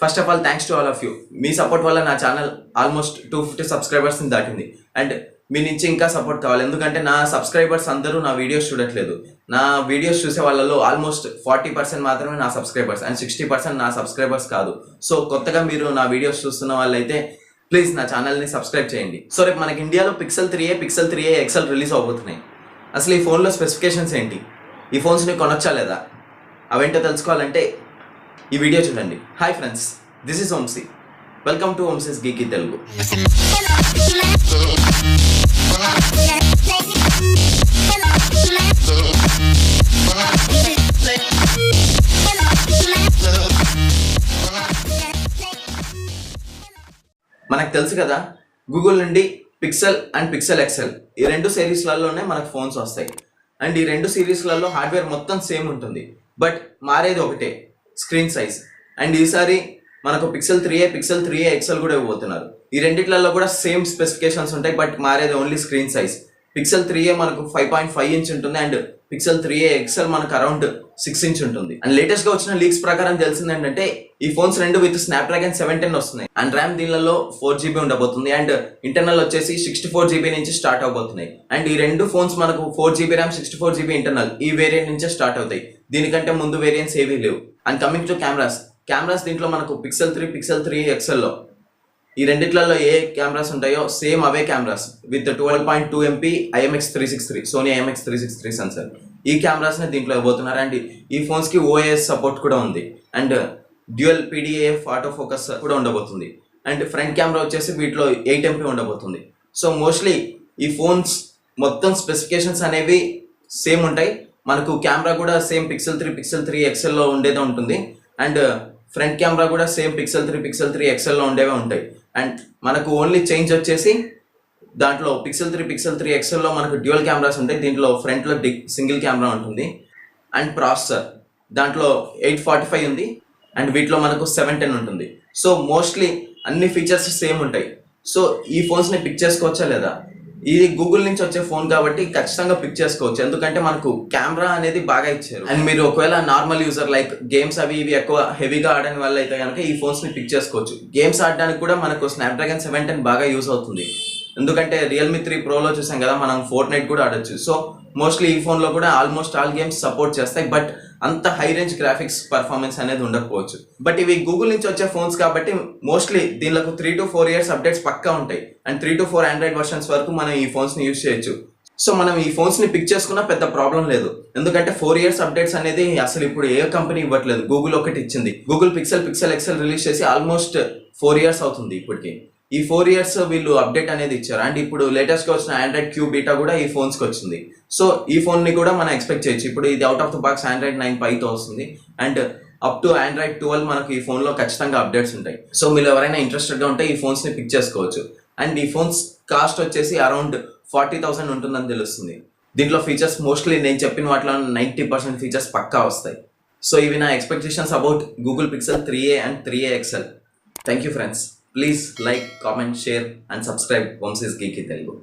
First of all thanks to all of you. Me support వల్ల నా channel almost 250 సబ్స్క్రైబర్స్ని దాటింది. And మీ నుంచి ఇంకా సపోర్ట్ కావాలి, ఎందుకంటే నా సబ్స్క్రైబర్స్ అందరూ నా వీడియోస్ చూడట్లేదు. నా వీడియోస్ చూసే వాళ్ళలో ఆల్మోస్ట్ 40% మాత్రమే నా సబ్స్క్రైబర్స్ అండ్ 60% నా సబ్స్క్రైబర్స్ కాదు. సో కొత్తగా మీరు నా వీడియోస్ చూస్తున్న వాళ్ళైతే ప్లీజ్ నా ఛానల్ని సబ్స్క్రైబ్ చేయండి. సో రేపు మనకి ఇండియాలో పిక్సెల్ 3a ఎక్సెల్ రిలీజ్ అవబోతున్నాయి. అసలు ఈ ఫోన్లో స్పెసిఫికేషన్స్ ఏంటి, ఈ ఫోన్స్ని కొనొచ్చా లేదా, అవేంటో తెలుసుకోవాలంటే ఈ వీడియో చూడండి. Hi friends, this is Vamshi. Welcome to Vamshi's geeky Telugu. మనకు తెలుసు కదా, గూగుల్ నుండి పిక్సెల్ అండ్ పిక్సెల్ ఎక్సెల్ ఈ రెండు సిరీస్లలోనే మనకు ఫోన్స్ వస్తాయి. అండ్ ఈ రెండు సిరీస్లలో హార్డ్వేర్ మొత్తం సేమ్ ఉంటుంది, బట్ మారేది ఒకటే, స్క్రీన్ సైజ్. అండ్ ఈసారి మనకు పిక్సెల్ 3a ఎక్సెల్ కూడా ఇవ్వబోతున్నారు. ఈ రెండిట్లలో కూడా సేమ్ స్పెసిఫికేషన్స్ ఉంటాయి, బట్ మారేది only screen size. Pixel 3a మనకు 5.5 ఇంచ్ ఉంటుంది అండ్ పిక్సెల్ 3a ఎక్సెల్ మనకు అరౌండ్ 6 ఇంచ్ ఉంటుంది. అండ్ లేటెస్ట్ గా వచ్చిన లీక్స్ ప్రకారం తెలిసింది ఏంటంటే ఈ ఫోన్స్ రెండు విత్ స్నాప్డ్రాగన్ 710 వస్తున్నాయి. అండ్ ర్యామ్ దీనిలో 4GB ఉండబోతుంది అండ్ ఇంటర్నల్ వచ్చేసి 64GB నుంచి స్టార్ట్ అవబోతున్నాయి. అండ్ ఈ రెండు ఫోన్స్ మనకు 4GB ర్యామ్ 64GB ఇంటర్నల్ ఈ వేరియంట్ నుంచే స్టార్ట్ అవుతాయి. దీనికంటే ముందు వేరియంట్స్ ఏవీ లేవు. అండ్ కమింగ్ టు కెమెరాస్ దీంట్లో మనకు పిక్సెల్ 3 ఎక్సెల్లో ఈ రెండిట్లలో ఏ కెమెరాస్ ఉంటాయో సేమ్ అవే cameras with 12.2 MP IMX363 Sony IMX363 sensor. ఈ కెమెరాస్ని దీంట్లో ఇవ్వబోతున్నారు. అండ్ ఈ ఫోన్స్కి OIS సపోర్ట్ కూడా ఉంది and dual PDAF auto focus కూడా ఉండబోతుంది. అండ్ ఫ్రంట్ కెమెరా వచ్చేసి వీటిలో 8 MP ఉండబోతుంది. సో మోస్ట్లీ ఈ ఫోన్స్ మొత్తం స్పెసిఫికేషన్స్ అనేవి సేమ్ ఉంటాయి. మనకు కెమెరా కూడా సేమ్ పిక్సెల్ 3 ఎక్సెల్లో ఉండేదే ఉంటుంది. అండ్ ఫ్రంట్ కెమెరా కూడా సేమ్ పిక్సెల్ 3 ఎక్సెల్లో ఉండేవే ఉంటాయి. అండ్ మనకు ఓన్లీ చేంజ్ వచ్చేసి దాంట్లో పిక్సెల్ 3 ఎక్సెల్లో మనకు డ్యూయల్ కెమెరాస్ ఉంటాయి. దీంట్లో ఫ్రంట్లో సింగిల్ కెమెరా ఉంటుంది. అండ్ ప్రాసెసర్ దాంట్లో 845 ఉంది అండ్ వీటిలో మనకు 710 ఉంటుంది. సో మోస్ట్లీ అన్ని ఫీచర్స్ సేమ్ ఉంటాయి. సో ఈ ఫోన్స్ని పిక్ చేసుకోవచ్చా లేదా, ఇది గూగుల్ నుంచి వచ్చే ఫోన్ కాబట్టి ఖచ్చితంగా పిక్ చేసుకోవచ్చు, ఎందుకంటే మనకు కెమెరా అనేది బాగా ఇచ్చారు. అండ్ మీరు ఒకవేళ నార్మల్ యూజర్ లైక్ గేమ్స్ అవి ఇవి ఎక్కువ హెవీగా ఆడని వల్ల అయితే కనుక ఈ ఫోన్స్ని పిక్ చేసుకోవచ్చు. గేమ్స్ ఆడడానికి కూడా మనకు స్నాప్డ్రాగన్ 710 బాగా యూజ్ అవుతుంది, ఎందుకంటే రియల్మీ 3 ప్రోలో చూసాం కదా మనం ఫోర్ట్నైట్ కూడా ఆడొచ్చు. సో మోస్ట్లీ ఈ ఫోన్లో కూడా ఆల్మోస్ట్ ఆల్ గేమ్స్ సపోర్ట్ చేస్తాయి, బట్ అంత హై రేంజ్ గ్రాఫిక్స్ పర్ఫార్మెన్స్ అనేది ఉండకపోవచ్చు. బట్ ఇవి గూగుల్ నుంచి వచ్చే ఫోన్స్ కాబట్టి మోస్ట్లీ దీనికి 3 to 4 ఇయర్స్ అప్డేట్స్ పక్కా ఉంటాయి. అండ్ 3 to 4 ఆండ్రాయిడ్ వర్షన్స్ వరకు మనం ఈ ఫోన్స్ని యూజ్ చేయొచ్చు. సో మనం ఈ ఫోన్స్ని పిక్ చేసుకున్నా పెద్ద ప్రాబ్లం లేదు, ఎందుకంటే 4 ఇయర్స్ అప్డేట్స్ అనేది అసలు ఇప్పుడు ఏ కంపెనీ ఇవ్వట్లేదు. గూగుల్ ఒకటి ఇచ్చింది. గూగుల్ పిక్సెల్ ఎక్సెల్ రిలీజ్ చేసి ఆల్మోస్ట్ 4 ఇయర్స్ అవుతుంది ఇప్పటికి. ఈ 4 ఇయర్స్ వీళ్ళు అప్డేట్ అనేది ఇచ్చారు. అండ్ ఇప్పుడు లేటెస్ట్గా వచ్చిన ఆండ్రాయిడ్ క్యూ బీటా కూడా ఈ ఫోన్స్కి వచ్చింది. సో ఈ ఫోన్ని కూడా మనం ఎక్స్పెక్ట్ చేయొచ్చు. ఇప్పుడు ఇది out of the box Android 9 పైతో వస్తుంది అండ్ అప్ టు ఆండ్రాయిడ్ 12 మనకు ఈ ఫోన్లో ఖచ్చితంగా అప్డేట్స్ ఉంటాయి. సో మీరు ఎవరైనా ఇంట్రెస్టెడ్గా ఉంటే ఈ ఫోన్స్ని పిక్ చేసుకోవచ్చు. అండ్ ఈ ఫోన్స్ కాస్ట్ వచ్చేసి అరౌండ్ 40,000 ఉంటుందని తెలుస్తుంది. దీంట్లో ఫీచర్స్ మోస్ట్లీ నేను చెప్పిన వాటిలో 90% ఫీచర్స్ పక్కా వస్తాయి. సో ఇవి నా expectations about Google Pixel 3a and 3a XL. Thank you friends. Please like, comment, share and subscribe Vamsi's Geeky Telugu.